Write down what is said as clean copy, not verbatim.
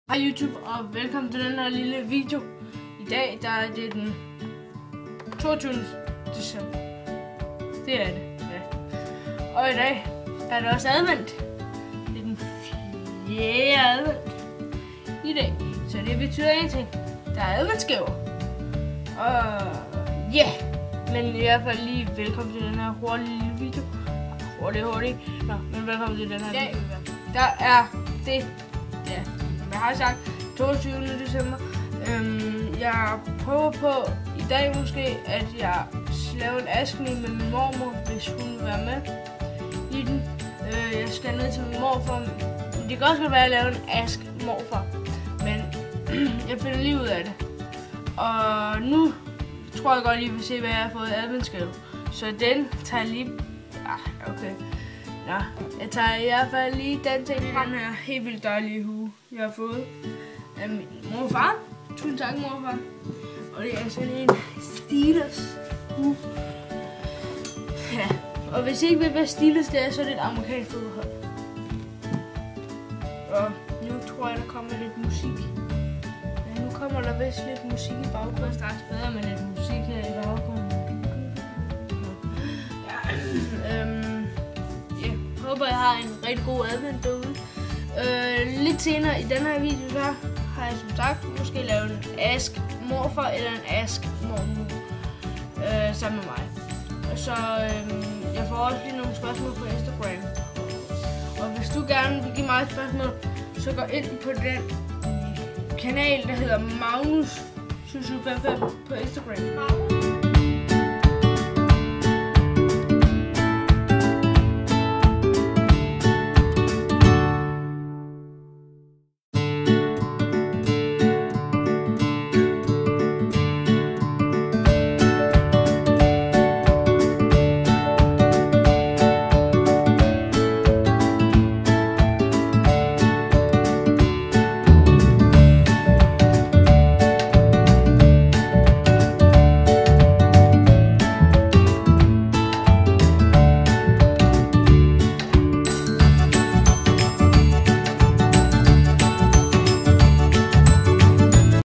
Hej YouTube, og velkommen til den her lille video. I dag der er det den 22. december. Det er det, ja. Og i dag er det også advent. Det er den 4. advent i dag. Så det betyder en ting. Der er adventsgaver. Og ja, men i hvert fald lige velkommen til den her hurtige lille video. Hurtigt. Nå, men velkommen til den her video. Der er det, ja. Jeg har sagt 22. december. Jeg prøver på i dag måske, at jeg laver en askning med min mormor, hvis hun vil være med i den. Jeg skal ned til min morfar. Det kan også godt være, at jeg laver en ask morfar, men jeg finder lige ud af det. Og nu tror jeg godt, I vil se, hvad jeg har fået i adventsgave. Så den tager jeg lige... okay. Nå, jeg tager i hvert fald lige den ting frem her. Helt vildt dejlige hue, jeg har fået af min morfar. Tusind tak, morfar. Og det er sådan en Steelers hue. Ja, og hvis I ikke ved, hvad Steelers det er, så er det et amerikansk fodboldhold. Og nu tror jeg, der kommer lidt musik. Ja, nu kommer der vist lidt musik i baggrunden. Straks bedre med lidt musik her i baggrunden. Jeg håber, jeg har en rigtig god advent derude. Lidt senere i den her video, så har jeg som sagt måske lavet en ask morfar eller en ask mormor sammen med mig. Så jeg får også lige nogle spørgsmål på Instagram. Og hvis du gerne vil give mig et spørgsmål, så gå ind på den kanal, der hedder Magnus 755 på Instagram.